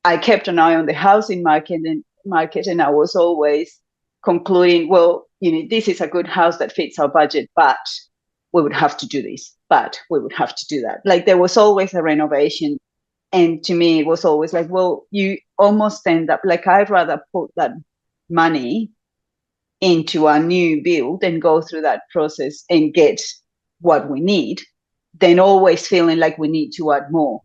I kept an eye on the housing market, and I was always concluding, well, this is a good house that fits our budget, but we would have to do this, but we would have to do that. Like there was always a renovation. And to me, it was always like, well, you almost end up like, I'd rather put that money into a new build and go through that process and get what we need than always feeling like we need to add more.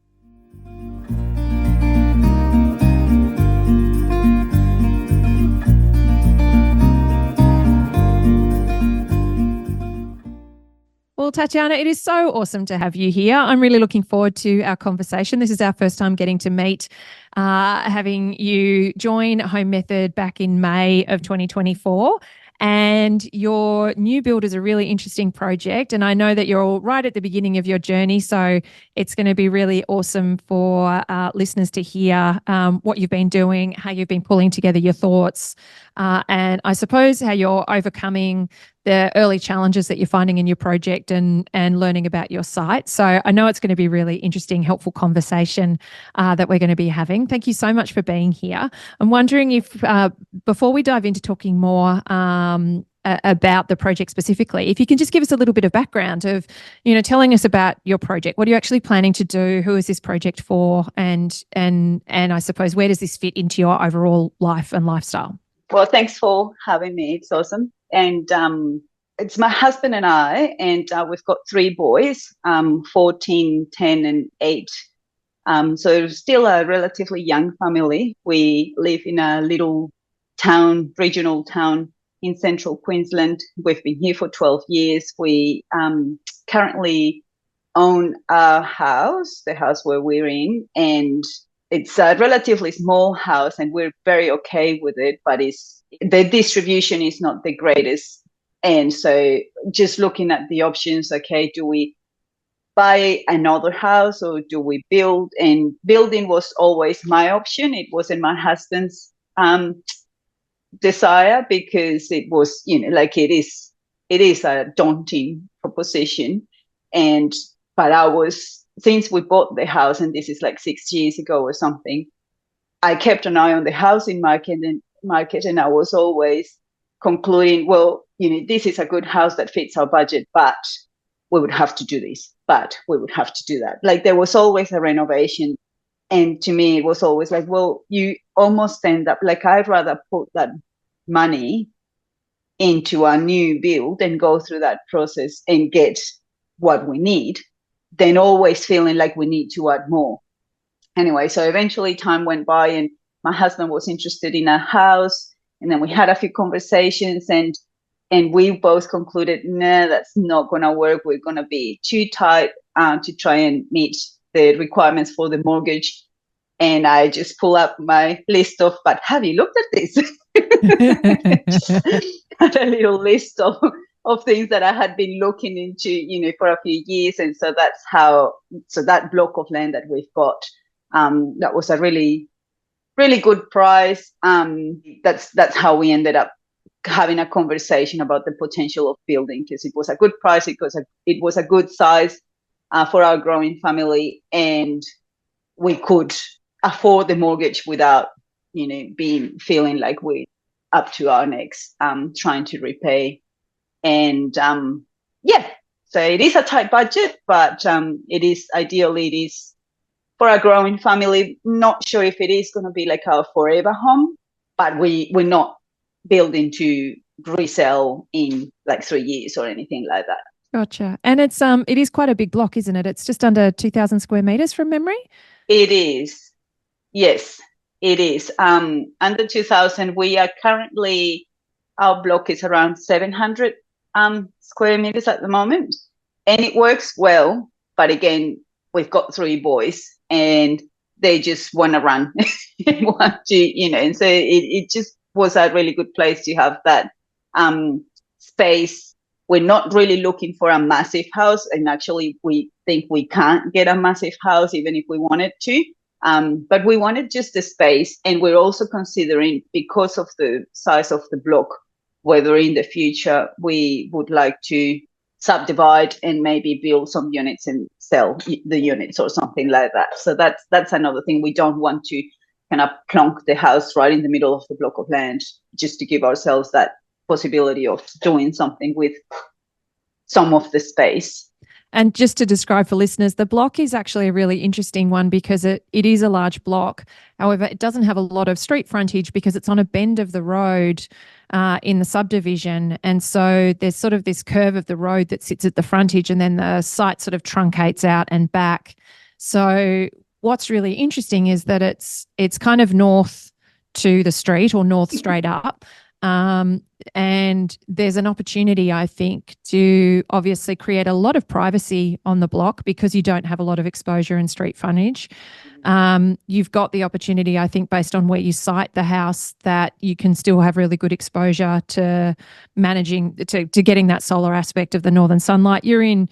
Well, Tatiana, it is so awesome to have you here. I'm really looking forward to our conversation. This is our first time getting to meet, having you join Home Method back in May of 2024. And your new build is a really interesting project. And I know that you're all right at the beginning of your journey. So it's going to be really awesome for listeners to hear what you've been doing, how you've been pulling together your thoughts, and I suppose how you're overcoming the early challenges that you're finding in your project and learning about your site. So I know it's going to be a really interesting, helpful conversation that we're going to be having. Thank you so much for being here. I'm wondering if, before we dive into talking more about the project specifically, if you can just give us a little bit of background of, telling us about your project. What are you actually planning to do? Who is this project for? And I suppose, where does this fit into your overall life and lifestyle? Well, thanks for having me. It's awesome. And it's my husband and I, and we've got 3 boys, 14, 10, and 8. So it's still a relatively young family. We live in a little town, regional town in central Queensland. We've been here for 12 years. We currently own a house, the house where we're in, and it's a relatively small house and we're very okay with it, but the distribution is not the greatest. And so just looking at the options, okay, do we buy another house or do we build? And building was always my option. It wasn't my husband's desire, because it was, like it is a daunting proposition. But since we bought the house, and this is like 6 years ago or something, I kept an eye on the housing market, and I was always concluding, well, this is a good house that fits our budget, but we would have to do this, but we would have to do that. Like there was always a renovation. And to me, it was always like, well, you almost end up like, I'd rather put that money into a new build and go through that process and get what we need than always feeling like we need to add more. Anyway, so eventually time went by and my husband was interested in a house, and then we had a few conversations, and we both concluded, nah, that's not going to work. We're going to be too tight to try and meet the requirements for the mortgage. And I just pull up my list of, but have you looked at this? Had a little list of things that I had been looking into, for a few years. And so that block of land that we've got, that was a really, really good price. That's how we ended up having a conversation about the potential of building, because it was a good price. It was a good size for our growing family, and we could afford the mortgage without, feeling like we're up to our necks trying to repay. And so it is a tight budget, but it is for a growing family. Not sure if it is going to be like our forever home, but we're not building to resell in like 3 years or anything like that. Gotcha. And it is quite a big block, isn't it? It's just under 2,000 square meters from memory. It is. Yes, it is. Under 2,000. We are currently, our block is around 700 square meters at the moment, and it works well. But again, we've got 3 boys, and they just want to run and want to, and so it just was a really good place to have that space. We're not really looking for a massive house, and actually we think we can't get a massive house even if we wanted to. But we wanted just the space, and we're also considering, because of the size of the block, whether in the future we would like to subdivide and maybe build some units and sell the units or something like that. So that's another thing. We don't want to kind of plonk the house right in the middle of the block of land, just to give ourselves that possibility of doing something with some of the space. And just to describe for listeners, the block is actually a really interesting one because it is a large block. However, it doesn't have a lot of street frontage because it's on a bend of the road in the subdivision. And so there's sort of this curve of the road that sits at the frontage, and then the site sort of truncates out and back. So what's really interesting is that it's kind of north to the street, or north straight up. And there's an opportunity, I think, to obviously create a lot of privacy on the block because you don't have a lot of exposure and street frontage. You've got the opportunity, I think, based on where you site the house, that you can still have really good exposure to managing, to getting that solar aspect of the northern sunlight. You're in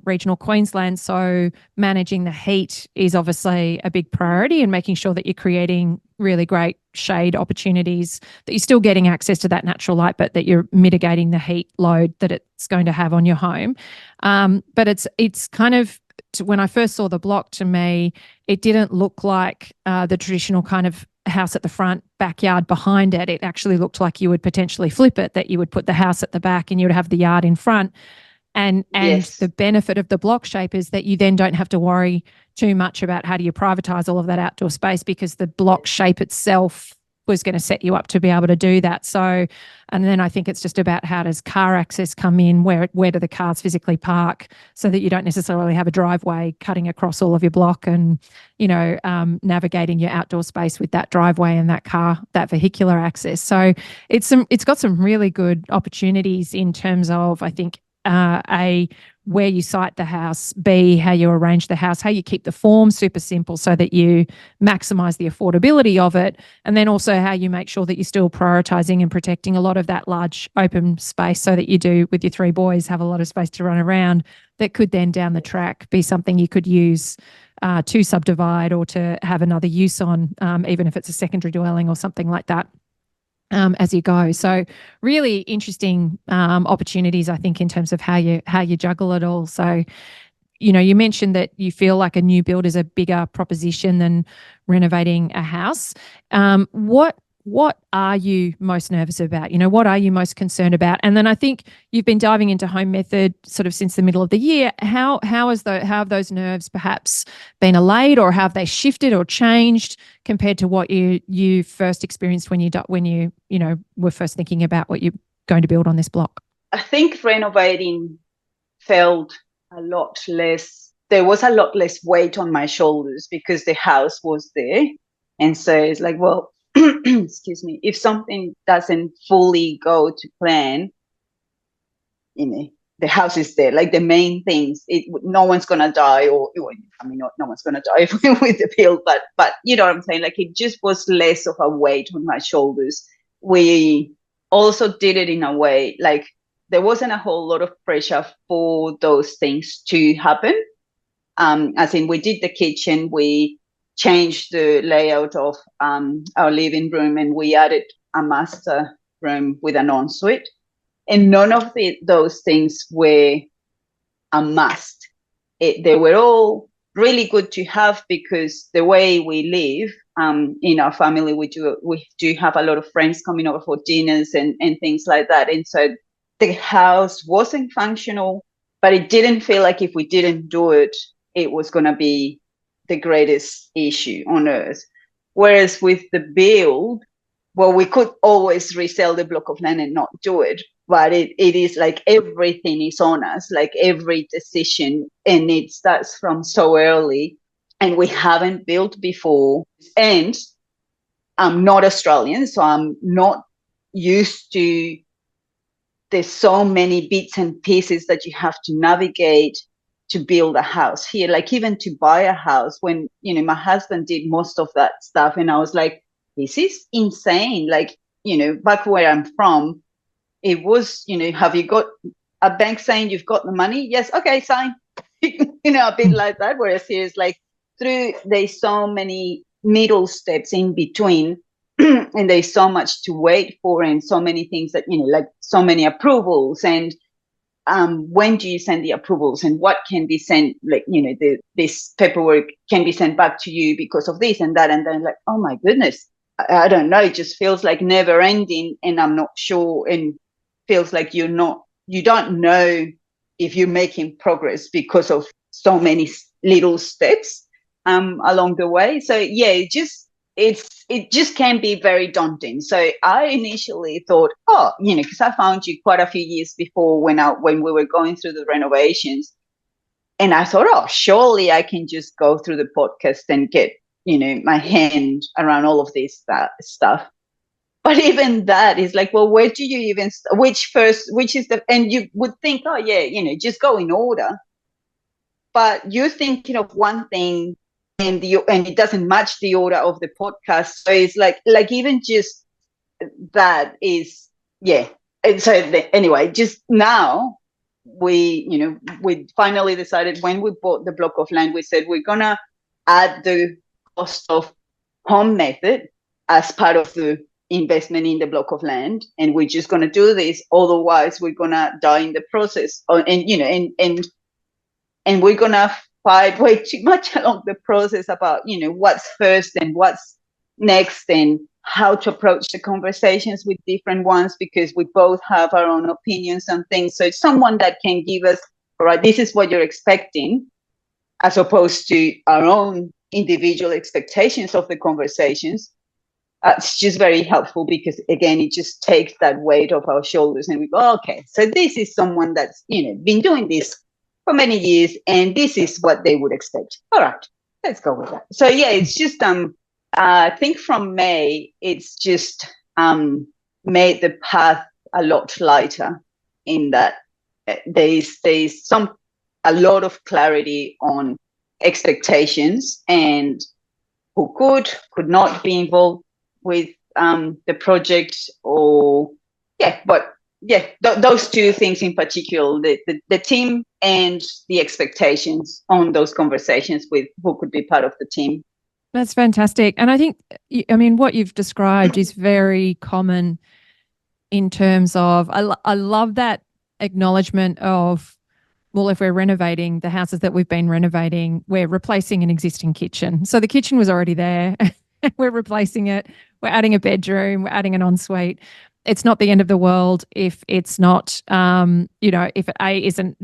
regional Queensland, so managing the heat is obviously a big priority, and making sure that you're creating really great shade opportunities, that you're still getting access to that natural light, but that you're mitigating the heat load that it's going to have on your home. But it's kind of, when I first saw the block, to me, it didn't look like the traditional kind of house at the front, backyard behind it. It actually looked like you would potentially flip it, that you would put the house at the back and you would have the yard in front. And Yes. the benefit of the block shape is that you then don't have to worry too much about how do you privatize all of that outdoor space, because the block shape itself was going to set you up to be able to do that. So, and then I think it's just about, how does car access come in? Where do the cars physically park, so that you don't necessarily have a driveway cutting across all of your block, and, navigating your outdoor space with that driveway and that vehicular access. So it's got some really good opportunities in terms of, I think, where you site the house, B, how you arrange the house, how you keep the form super simple so that you maximize the affordability of it, and then also how you make sure that you're still prioritizing and protecting a lot of that large open space, so that you do, with your 3 boys, have a lot of space to run around, that could then down the track be something you could use to subdivide, or to have another use on, even if it's a secondary dwelling or something like that. As you go. So really interesting opportunities, I think, in terms of how you juggle it all. So, you mentioned that you feel like a new build is a bigger proposition than renovating a house. What are you most nervous about? What are you most concerned about? And then I think you've been diving into Home Method sort of since the middle of the year. How have those nerves perhaps been allayed, or have they shifted or changed compared to what you first experienced when you were first thinking about what you're going to build on this block? I think renovating felt a lot less. There was a lot less weight on my shoulders because the house was there, and so it's like, well, excuse me, if something doesn't fully go to plan, the house is there. Like, the main things, no one's gonna die, or I mean, no one's gonna die with the build, but you know what I'm saying? Like, it just was less of a weight on my shoulders. We also did it in a way, like, there wasn't a whole lot of pressure for those things to happen. As in, we did the kitchen, we changed the layout of our living room, and we added a master room with an ensuite. And none of those things were a must. They were all really good to have, because the way we live in our family, we do have a lot of friends coming over for dinners and things like that. And so the house wasn't functional, but it didn't feel like if we didn't do it, it was going to be the greatest issue on earth. Whereas with the build, well, we could always resell the block of land and not do it, but it is like everything is on us, like every decision, and it starts from so early, and we haven't built before. And I'm not Australian, so I'm not used to, there's so many bits and pieces that you have to navigate to build a house here. Like, even to buy a house, when, my husband did most of that stuff, and I was like, this is insane. Like, back where I'm from, it was, have you got a bank saying you've got the money? Yes. Okay, sign. A bit like that. Whereas here it's like, there's so many middle steps in between, and there's so much to wait for, and so many things that, like so many approvals. And when do you send the approvals and what can be sent, like, this paperwork can be sent back to you because of this and that. And then like, oh my goodness, I don't know. It just feels like never ending, and I'm not sure, and feels like you don't know if you're making progress because of so many little steps along the way. So yeah, it just can be very daunting. So I initially thought, because I found you quite a few years before when we were going through the renovations, and I thought, oh, surely I can just go through the podcast and get my hand around all of this stuff. But even that is like, well, where do you even which is the, and you would think, oh yeah, just go in order, but you're thinking of one thing and it doesn't match the order of the podcast. So it's like even just that is, yeah. And so anyway, just now we finally decided, when we bought the block of land, we said we're gonna add the cost of home method as part of the investment in the block of land, and we're just gonna do this. Otherwise, we're gonna die in the process. And we're gonna fight way too much along the process about what's first and what's next, and how to approach the conversations with different ones, because we both have our own opinions on things. So it's someone that can give us, all right, this is what you're expecting, as opposed to our own individual expectations of the conversations. It's just very helpful, because again, it just takes that weight off our shoulders, and we go, okay, so this is someone that's been doing this for many years, and this is what they would expect. All right, let's go with that. So yeah, it's just I think from May, it's just made the path a lot lighter, in that there's a lot of clarity on expectations and who could not be involved with the project, or those two things in particular, the team and the expectations on those conversations with who could be part of the team. That's fantastic. And I think, what you've described is very common in terms of, I love that acknowledgement of, well, if we're renovating the houses that we've been renovating, we're replacing an existing kitchen. So the kitchen was already there. We're replacing it. We're adding a bedroom. We're adding an ensuite. It's not the end of the world if it's not, if it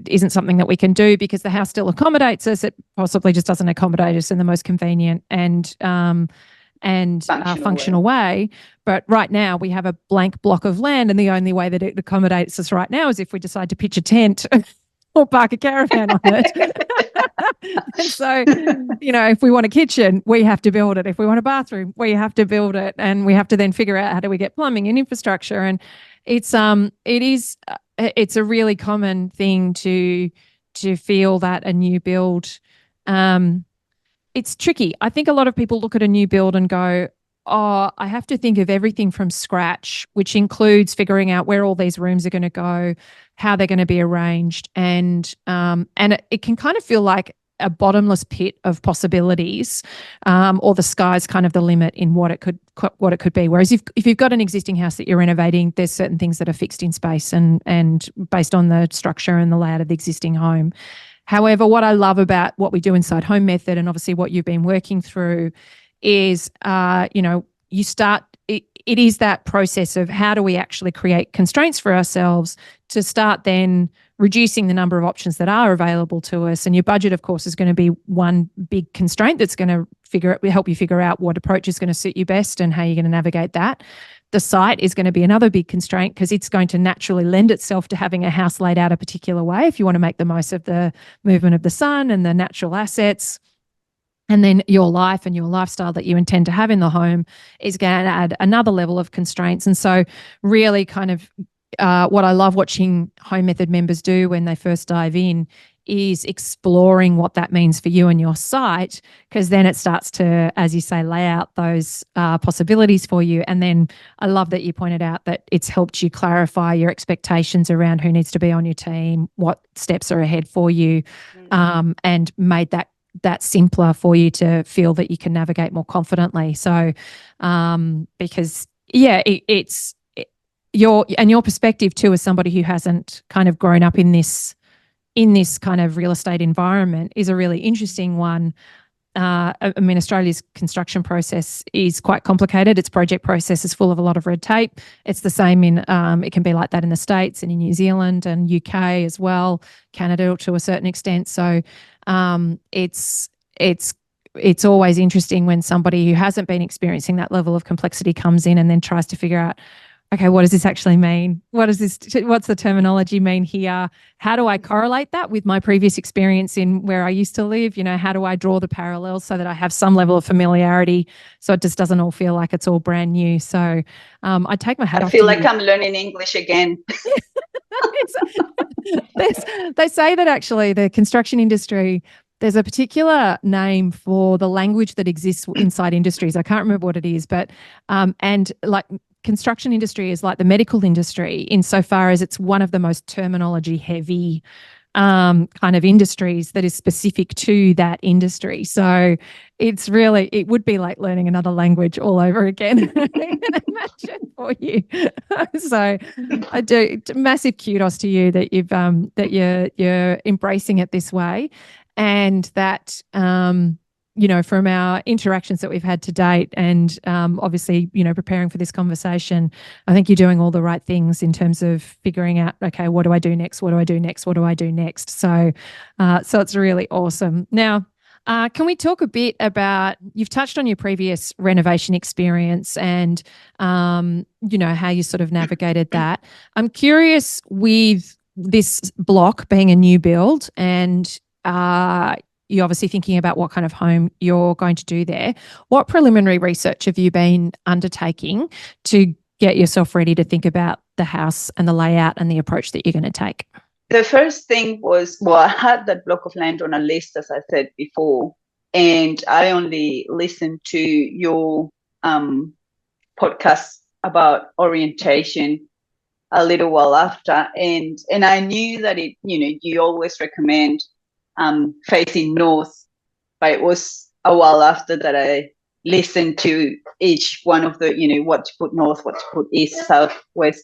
isn't something that we can do, because the house still accommodates us. It possibly just doesn't accommodate us in the most convenient and functional way. But right now we have a blank block of land, and the only way that it accommodates us right now is if we decide to pitch a tent or park a caravan on it. And so, if we want a kitchen, we have to build it. If we want a bathroom, we have to build it, and we have to then figure out how do we get plumbing and infrastructure. And it's a really common thing to feel that a new build, it's tricky. I think a lot of people look at a new build and go, oh, I have to think of everything from scratch, which includes figuring out where all these rooms are going to go, how they're going to be arranged. And it can kind of feel like a bottomless pit of possibilities, or the sky's kind of the limit in what it could be. Whereas if you've got an existing house that you're renovating, there's certain things that are fixed in space and based on the structure and the layout of the existing home. However, what I love about what we do inside Home Method, and obviously what you've been working through, is you start. It is that process of how do we actually create constraints for ourselves to start then reducing the number of options that are available to us. And your budget, of course, is going to be one big constraint that's going to help you figure out what approach is going to suit you best and how you're going to navigate that. The site is going to be another big constraint, because it's going to naturally lend itself to having a house laid out a particular way if you want to make the most of the movement of the sun and the natural assets. And then your life and your lifestyle that you intend to have in the home is going to add another level of constraints. And so really kind of what I love watching Home Method members do when they first dive in is exploring what that means for you and your site, because then it starts to, as you say, lay out those possibilities for you. And then I love that you pointed out that it's helped you clarify your expectations around who needs to be on your team, what steps are ahead for you, and made that simpler for you to feel that you can navigate more confidently. So, because your perspective too, as somebody who hasn't kind of grown up in this kind of real estate environment, is a really interesting one. I mean, Australia's construction process is quite complicated. Its project process is full of a lot of red tape. It's the same in, it can be like that in the States and in New Zealand and UK as well, Canada to a certain extent. So it's always interesting when somebody who hasn't been experiencing that level of complexity comes in and then tries to figure out, okay, what does this actually mean? What's the terminology mean here? How do I correlate that with my previous experience in where I used to live? You know, how do I draw the parallels so that I have some level of familiarity so it just doesn't all feel like it's all brand new? So I take my hat off to you. I feel like I'm learning English again. They say that actually the construction industry, there's a particular name for the language that exists inside industries. I can't remember what it is, but and like construction industry is like the medical industry insofar as it's one of the most terminology heavy kind of industries that is specific to that industry. So it would be like learning another language all over again. I can imagine for you. So I do massive kudos to you that you're embracing it this way, and that you know, from our interactions that we've had to date and obviously, you know, preparing for this conversation, I think you're doing all the right things in terms of figuring out, okay, what do I do next? What do I do next? What do I do next? So it's really awesome. Now, can we talk a bit about, you've touched on your previous renovation experience and, you know, how you sort of navigated that. I'm curious with this block being a new build and you're obviously thinking about what kind of home you're going to do there. What preliminary research have you been undertaking to get yourself ready to think about the house and the layout and the approach that you're going to take? The first thing was, well, I had that block of land on a list, as I said before, and I only listened to your podcast about orientation a little while after, and I knew that it, you know, you always recommend facing north, but it was a while after that I listened to each one of the, you know, what to put north, what to put east, south, west,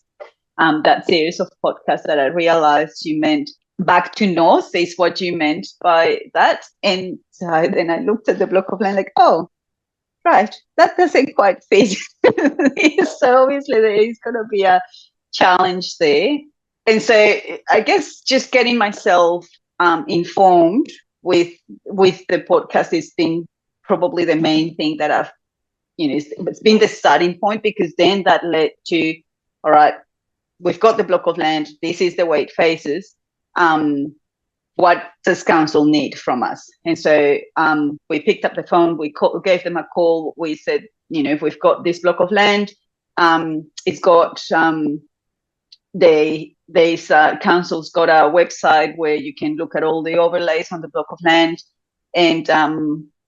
that series of podcasts, that I realized you meant back to north is what you meant by that. And so then I looked at the block of land like, oh, right, that doesn't quite fit. So obviously there is going to be a challenge there. And so I guess just getting myself informed with the podcast has been probably the main thing that I've, you know, it's been the starting point, because then that led to, all right, we've got the block of land, this is the way it faces, what does council need from us? And so we picked up the phone, we gave them a call, we said, you know, if we've got this block of land, it's got council's got a website where you can look at all the overlays on the block of land, and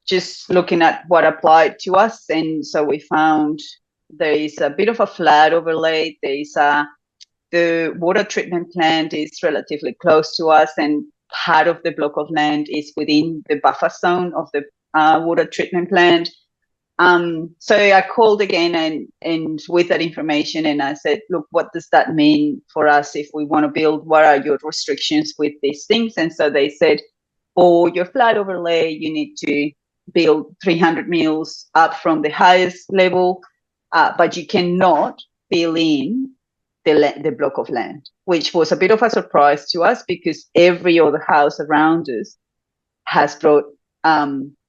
just looking at what applied to us. And so we found there is a bit of a flat overlay. The water treatment plant is relatively close to us, and part of the block of land is within the buffer zone of the water treatment plant. So I called again and with that information, and I said, look, what does that mean for us if we want to build? What are your restrictions with these things? And so they said, for your flat overlay, you need to build 300 mils up from the highest level, but you cannot fill in the block of land, which was a bit of a surprise to us because every other house around us has brought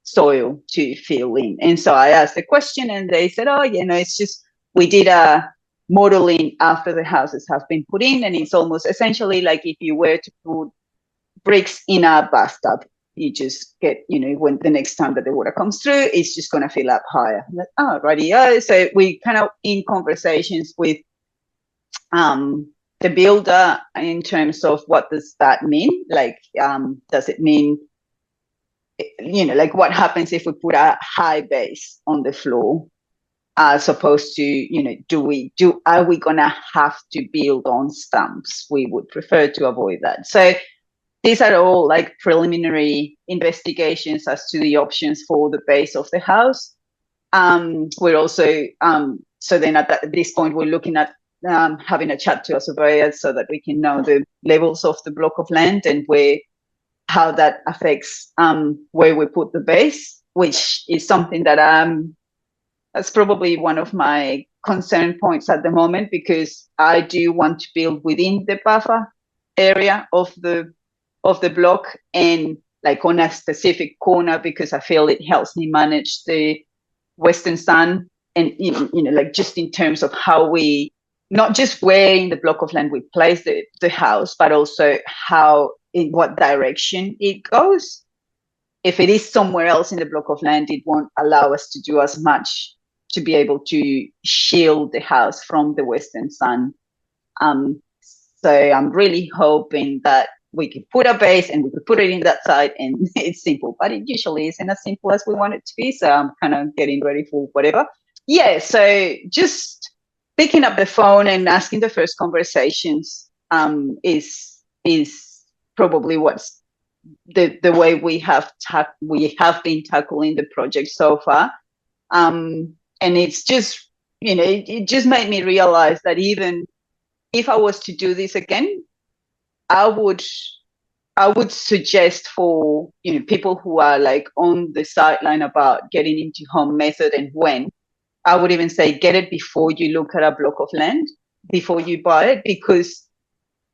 soil to fill in. And so I asked the question and they said, oh, you know, it's just, we did a modeling after the houses have been put in, and it's almost essentially like if you were to put bricks in a bathtub, you just get, you know, when the next time that the water comes through, it's just going to fill up higher. I'm like, oh, righty. So we kind of in conversations with the builder in terms of what does that mean? Like, does it mean, you know, like what happens if we put a high base on the floor as opposed to, you know, are we going to have to build on stumps? We would prefer to avoid that. So these are all like preliminary investigations as to the options for the base of the house. We're also, so then at this point, we're looking at having a chat to a surveyor so that we can know the levels of the block of land and how that affects where we put the base, which is something that that's probably one of my concern points at the moment, because I do want to build within the buffer area of the block, and like on a specific corner, because I feel it helps me manage the western sun, and like just in terms of how we, not just where in the block of land we place the house, but also how, in what direction it goes. If it is somewhere else in the block of land, it won't allow us to do as much to be able to shield the house from the western sun. So I'm really hoping that we could put a base and we could put it in that side, and it's simple, but it usually isn't as simple as we want it to be. So I'm kind of getting ready for whatever. Yeah, so just picking up the phone and asking the first conversations is probably what's the way we have been tackling the project so far. And it's just, it just made me realize that even if I was to do this again, I would suggest for people who are like on the sideline about getting into home method, and when, I would even say get it before you look at a block of land, before you buy it, because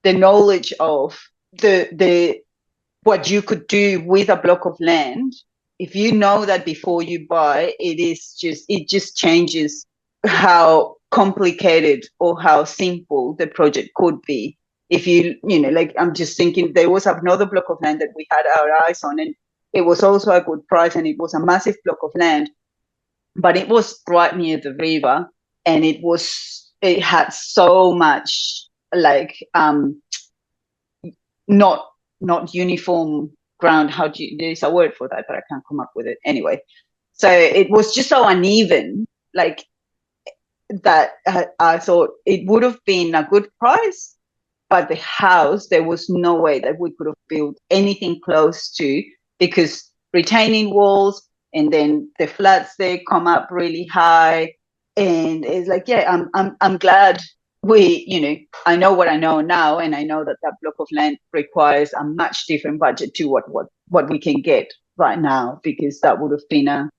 the knowledge of the what you could do with a block of land, if you know that before you buy, it just changes how complicated or how simple the project could be. If like, I'm just thinking, there was another block of land that we had our eyes on, and it was also a good price, and it was a massive block of land, but it was right near the river, and it had so much like not uniform ground. There's a word for that, but I can't come up with it anyway. So it was just so uneven, like that. I thought it would have been a good price, but the house, there was no way that we could have built anything close to, because retaining walls, and then the flats, they come up really high, and it's like, yeah, I'm glad I know what I know now, and I know that block of land requires a much different budget to what we can get right now, because that would have been a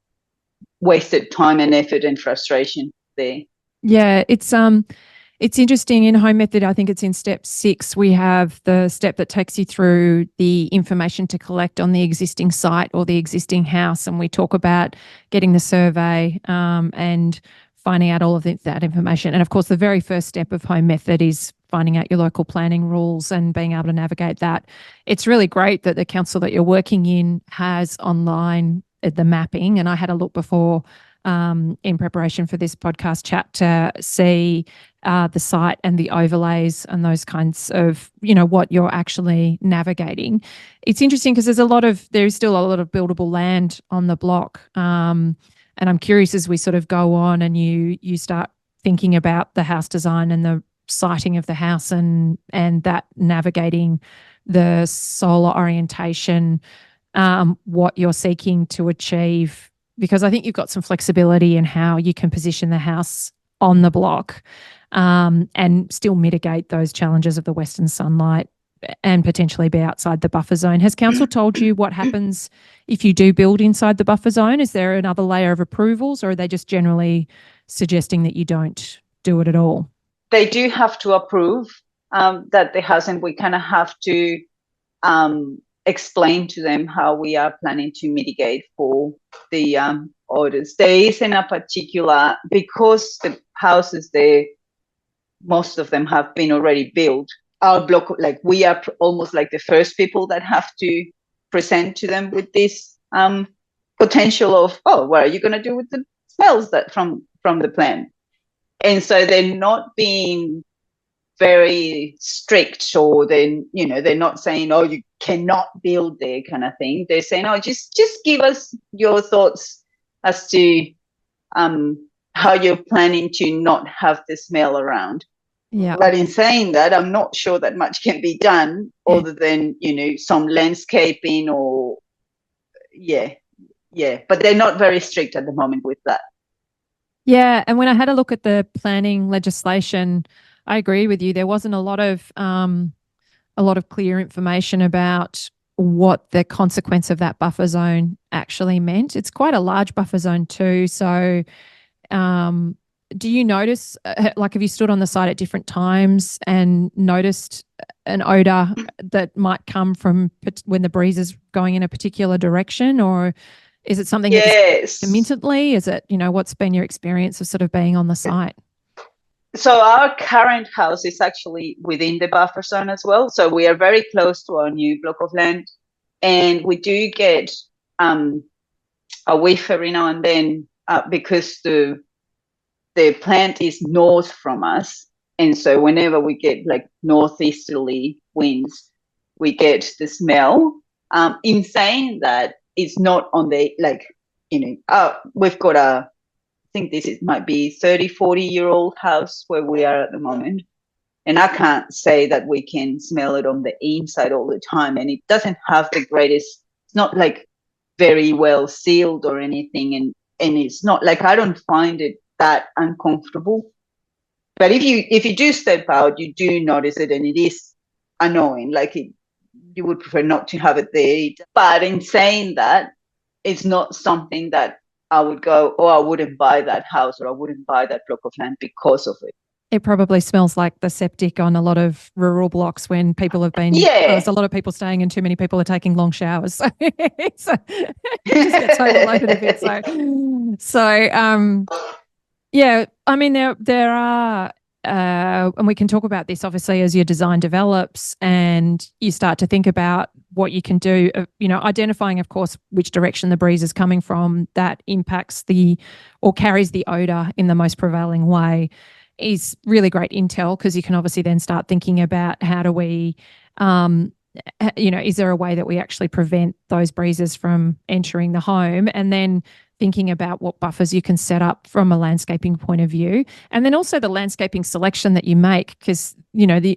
wasted time and effort and frustration there. Yeah, it's interesting. In home method, I think it's in step 6, we have the step that takes you through the information to collect on the existing site or the existing house, and we talk about getting the survey and finding out all of that information. And of course, the very first step of home method is finding out your local planning rules and being able to navigate that. It's really great that the council that you're working in has online the mapping, and I had a look before in preparation for this podcast chat to see the site and the overlays and those kinds of, what you're actually navigating. It's interesting because there's still a lot of buildable land on the block. And I'm curious, as we sort of go on and you start thinking about the house design and the siting of the house and that navigating the solar orientation, what you're seeking to achieve, because I think you've got some flexibility in how you can position the house on the block and still mitigate those challenges of the western sunlight and potentially be outside the buffer zone. Has council told you what happens if you do build inside the buffer zone? Is there another layer of approvals, or are they just generally suggesting that you don't do it at all? They do have to approve that the house, and we kind of have to explain to them how we are planning to mitigate for the orders. There isn't a particular, because the houses there, most of them have been already built. Our block, like, we are almost like the first people that have to present to them with this potential of, what are you going to do with the smells that from the plant? And so they're not being very strict, or then they're not saying, you cannot build there kind of thing. They're saying, just give us your thoughts as to how you're planning to not have the smell around. Yeah. But in saying that, I'm not sure that much can be done other than, some landscaping or, but they're not very strict at the moment with that. Yeah. And when I had a look at the planning legislation, I agree with you. There wasn't a lot of clear information about what the consequence of that buffer zone actually meant. It's quite a large buffer zone too. So, do you notice, like, have you stood on the site at different times and noticed an odor that might come from when the breeze is going in a particular direction, or is it something Yes. intermittently? Is it, what's been your experience of sort of being on the site? So our current house is actually within the buffer zone as well. So we are very close to our new block of land, and we do get a whiff every now and then because the plant is north from us, and so whenever we get like northeasterly winds, we get the smell. In saying that, it's not on the we've got I think might be 30-40-year-old house where we are at the moment. And I can't say that we can smell it on the inside all the time. And it doesn't have the greatest, it's not like very well sealed or anything. And it's not like, I don't find it that uncomfortable. But if you do step out, you do notice it, and it is annoying. Like you would prefer not to have it there. But in saying that, it's not something that I would go, oh, I wouldn't buy that house or I wouldn't buy that block of land because of it. It probably smells like the septic on a lot of rural blocks when people have been, there's a lot of people staying and too many people are taking long showers. So, it just gets overloaded a bit. Yeah, I mean, there are, and we can talk about this obviously as your design develops and you start to think about what you can do, identifying, of course, which direction the breeze is coming from that impacts or carries the odor in the most prevailing way is really great intel, because you can obviously then start thinking about how do we, is there a way that we actually prevent those breezes from entering the home, and then thinking about what buffers you can set up from a landscaping point of view, and then also the landscaping selection that you make, because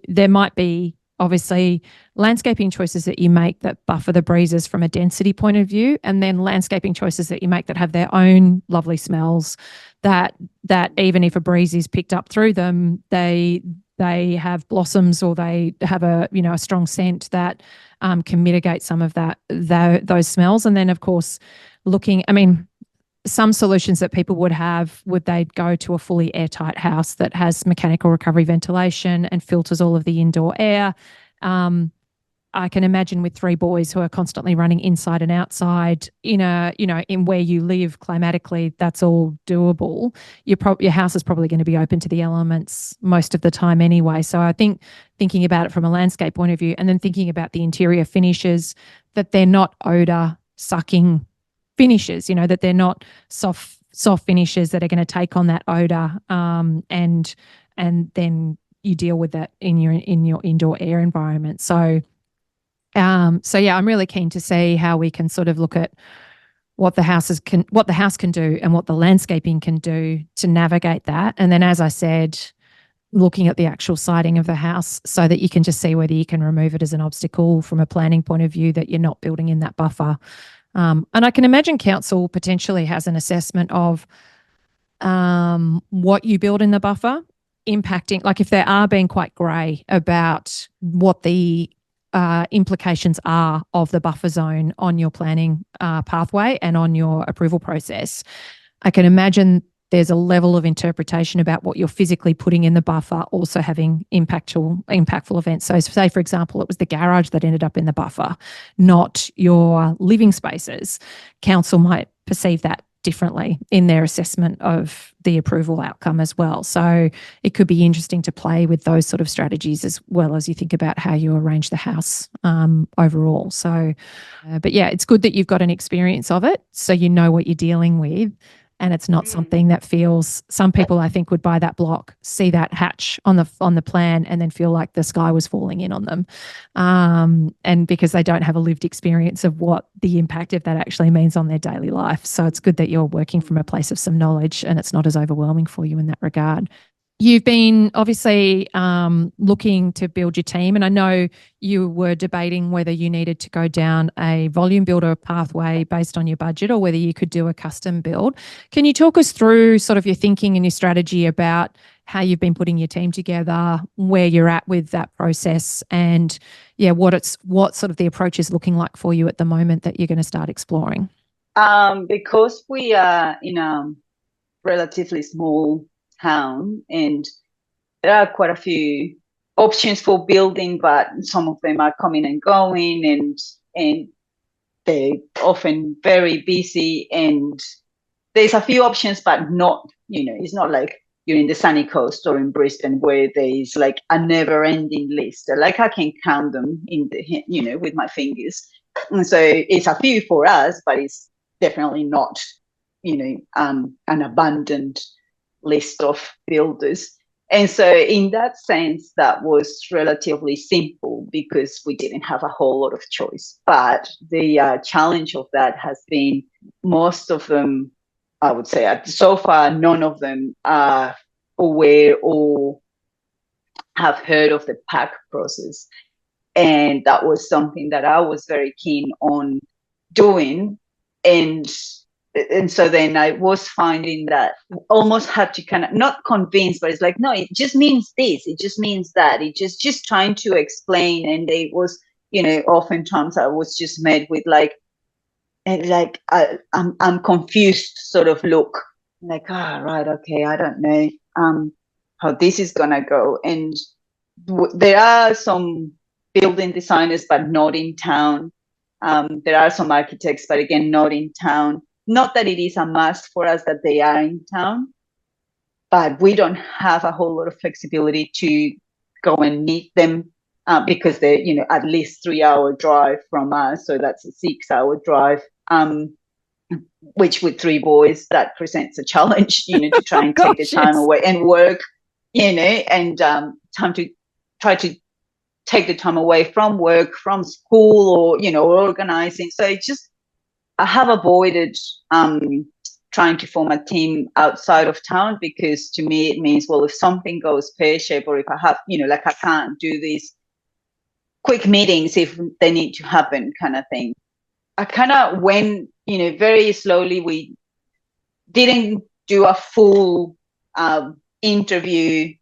there might be obviously landscaping choices that you make that buffer the breezes from a density point of view, and then landscaping choices that you make that have their own lovely smells that even if a breeze is picked up through them, they have blossoms or they have a strong scent that can mitigate some of those smells. And then of course some solutions that people would they go to a fully airtight house that has mechanical recovery ventilation and filters all of the indoor air. I can imagine with 3 boys who are constantly running inside and outside in where you live climatically, that's all doable. Your house is probably going to be open to the elements most of the time anyway. So I think thinking about it from a landscape point of view, and then thinking about the interior finishes, that they're not odor sucking finishes, that they're not soft finishes that are going to take on that odor, and then you deal with that in your indoor air environment. So yeah, I'm really keen to see how we can sort of look at what the house can do and what the landscaping can do to navigate that. And then, as I said, looking at the actual siting of the house so that you can just see whether you can remove it as an obstacle from a planning point of view, that you're not building in that buffer. And I can imagine council potentially has an assessment of what you build in the buffer impacting, like if they are being quite grey about what the implications are of the buffer zone on your planning pathway and on your approval process. I can imagine there's a level of interpretation about what you're physically putting in the buffer also having impactful events. So say, for example, it was the garage that ended up in the buffer, not your living spaces. Council might perceive that differently in their assessment of the approval outcome as well. So it could be interesting to play with those sort of strategies as well as you think about how you arrange the house overall. So, but yeah, it's good that you've got an experience of it so you know what you're dealing with. And it's not something that feels, some people I think would buy that block, see that hatch on the plan and then feel like the sky was falling in on them. And because they don't have a lived experience of what the impact of that actually means on their daily life. So it's good that you're working from a place of some knowledge and it's not as overwhelming for you in that regard. You've been obviously looking to build your team, and I know you were debating whether you needed to go down a volume builder pathway based on your budget or whether you could do a custom build. Can you talk us through sort of your thinking and your strategy about how you've been putting your team together, where you're at with that process, and what sort of the approach is looking like for you at the moment that you're going to start exploring? Because we are in a relatively small town, and there are quite a few options for building, but some of them are coming and going, and they're often very busy, and there's a few options, but not, it's not like you're in the sunny coast or in Brisbane where there's like a never ending list. Like I can count them with my fingers. And so it's a few for us, but it's definitely not, an abundant list of builders. And so in that sense, that was relatively simple because we didn't have a whole lot of choice. But the challenge of that has been most of them, I would say, so far, none of them are aware or have heard of the PAC process. And that was something that I was very keen on doing. And so then I was finding that almost had to kind of not convince, but it's like, no, it just means this. It just means that. It just trying to explain. And it was, oftentimes I was just met with I'm confused sort of look, like, right, okay, I don't know how this is gonna go. And there are some building designers, but not in town. There are some architects, but again, not in town. Not that it is a must for us that they are in town, but we don't have a whole lot of flexibility to go and meet them because they're, at least 3-hour drive from us. So that's a 6-hour drive, which with 3 boys, that presents a challenge, to try and take the time away and work, and time to try to take the time away from work, from school, or organizing. So I have avoided trying to form a team outside of town, because to me it means, well, if something goes pear-shaped, or if I have, I can't do these quick meetings if they need to happen kind of thing. I kind of went, very slowly. We didn't do a full interview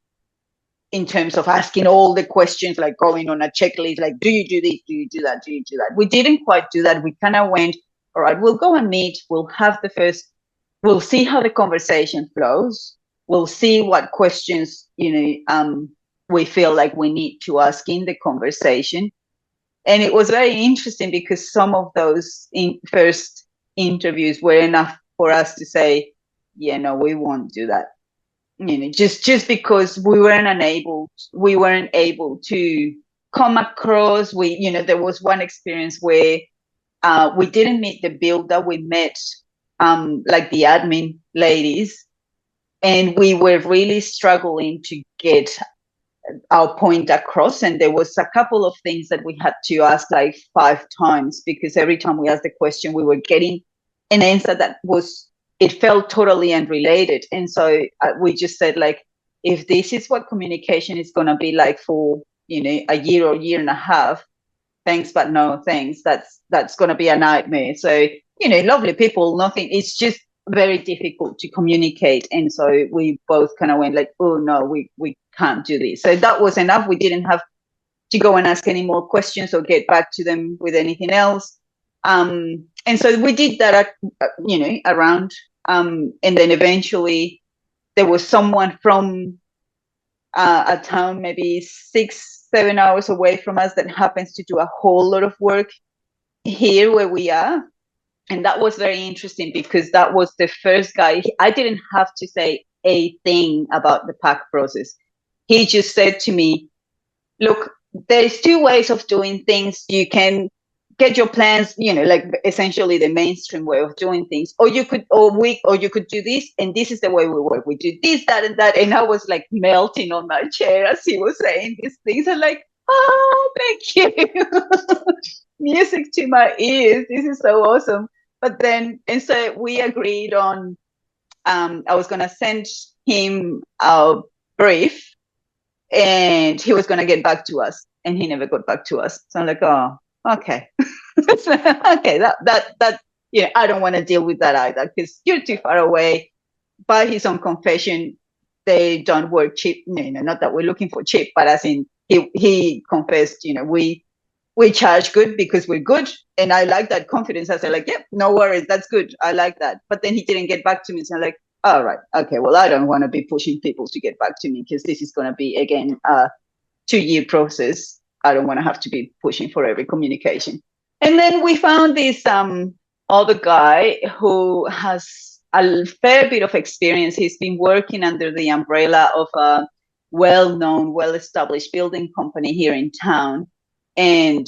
in terms of asking all the questions, like going on a checklist, like, do you do this? Do you do that? Do you do that? We didn't quite do that. We kind of went, all right, we'll go and meet. We'll see how the conversation flows. We'll see what questions, we feel like we need to ask in the conversation. And it was very interesting because some of those first interviews were enough for us to say, yeah, no, we won't do that. Just because we weren't able to come across. There was one experience where we didn't meet the builder. We met like the admin ladies, and we were really struggling to get our point across. And there was a couple of things that we had to ask like 5 times, because every time we asked the question, we were getting an answer that it felt totally unrelated. And so we just said, like, if this is what communication is going to be like for, a year or year and a half, thanks, but no thanks. That's going to be a nightmare. So, lovely people, nothing. It's just very difficult to communicate. And so we both kind of went like, oh no, we can't do this. So that was enough. We didn't have to go and ask any more questions or get back to them with anything else. And so we did that, around. And then eventually there was someone from a town maybe 6-7 hours away from us that happens to do a whole lot of work here where we are. And that was very interesting because that was the first guy. I didn't have to say a thing about the PAC process. He just said to me, look, there's 2 ways of doing things. You can get your plans, like essentially the mainstream way of doing things, or you could do this, and this is the way we work. We do this, that, and that. And I was like melting on my chair as he was saying these things. I'm like, oh, thank you. Music to my ears. This is so awesome. But then, and so we agreed on, I was going to send him a brief, and he was going to get back to us, and he never got back to us. So I'm like, oh, okay. Okay, that I don't want to deal with that either, because you're too far away. By his own confession, they don't work cheap. Not that we're looking for cheap, but as in he confessed, we charge good because we're good. And I like that confidence. I said, like, yep, no worries, that's good. I like that. But then he didn't get back to me. So I'm like, all right, okay, well, I don't want to be pushing people to get back to me, because this is going to be, again, a 2-year process. I don't want to have to be pushing for every communication. And then we found this other guy who has a fair bit of experience. He's been working under the umbrella of a well-known, well-established building company here in town, and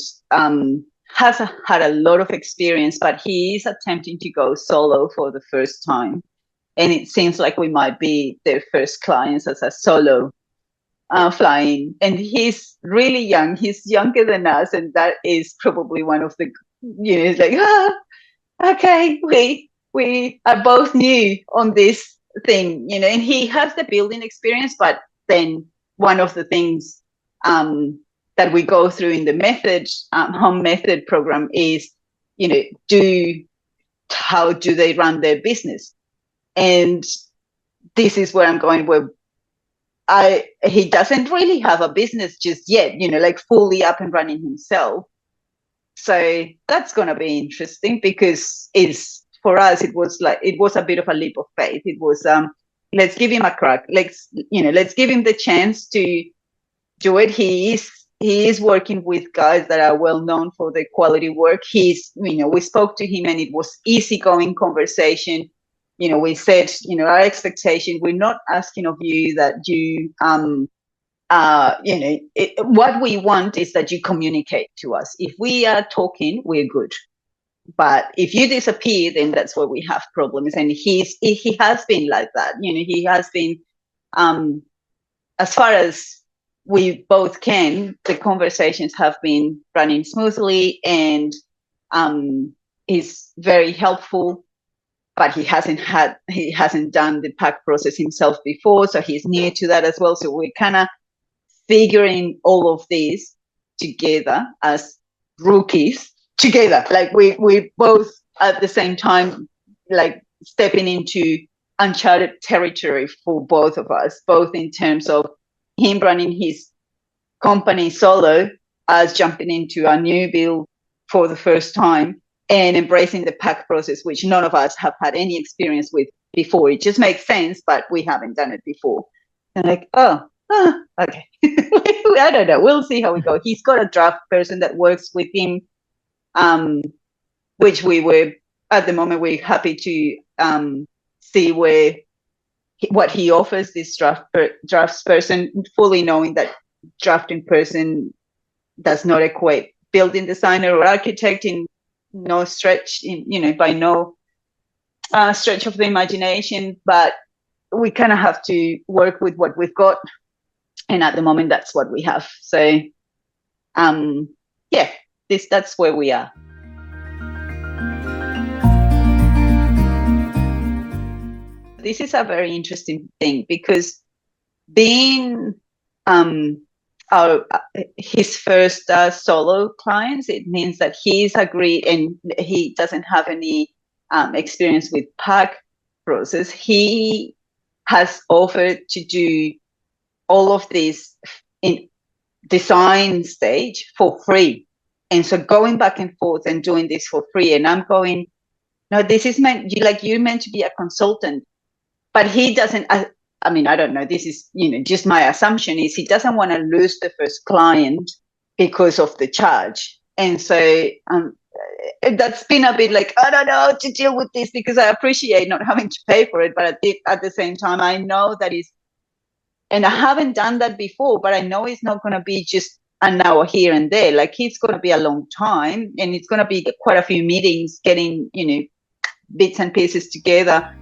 has had a lot of experience, but he is attempting to go solo for the first time. And it seems like we might be their first clients as a solo flying. And he's really young. He's younger than us. And that is probably one of the, it's like, okay, we are both new on this thing, and he has the building experience. But then one of the things that we go through in the method, home method program is, how do they run their business? And this is where I'm going, where he doesn't really have a business just yet, like fully up and running himself. So that's going to be interesting, because for us, it was a bit of a leap of faith. It was, let's give him a crack. Let's give him the chance to do it. He is working with guys that are well known for their quality work. We spoke to him, and it was easygoing conversation. We said, our expectation, we're not asking of you that you, what we want is that you communicate to us. If we are talking, we're good. But if you disappear, then that's where we have problems. And he has been like that. He has been, as far as we both can, the conversations have been running smoothly, and is very helpful. But he hasn't done the pack process himself before, so he's new to that as well. So we're kind of figuring all of this together as rookies together. Like we both at the same time, like stepping into uncharted territory for both of us, both in terms of him running his company solo, as jumping into a new build for the first time, and embracing the pack process, which none of us have had any experience with before. It just makes sense, but we haven't done it before. And like, okay. I don't know. We'll see how we go. He's got a draft person that works with him, which at the moment, we're happy to see what he offers this drafts person, fully knowing that drafting person does not equate building designer or architect in no stretch, by no stretch of the imagination. But we kind of have to work with what we've got, and at the moment, that's what we have. So, that's where we are. This is a very interesting thing, because being his first solo clients, it means that he's agreed, and he doesn't have any experience with pack process. He has offered to do all of this in design stage for free. And so going back and forth and doing this for free, and I'm going, no, this is you're meant to be a consultant. But he doesn't, I mean, I don't know, this is, just my assumption is he doesn't want to lose the first client because of the charge. And so that's been a bit like, I don't know how to deal with this, because I appreciate not having to pay for it. But at the same time, I know that and I haven't done that before, but I know it's not going to be just an hour here and there. Like, it's going to be a long time, and it's going to be quite a few meetings, getting, bits and pieces together.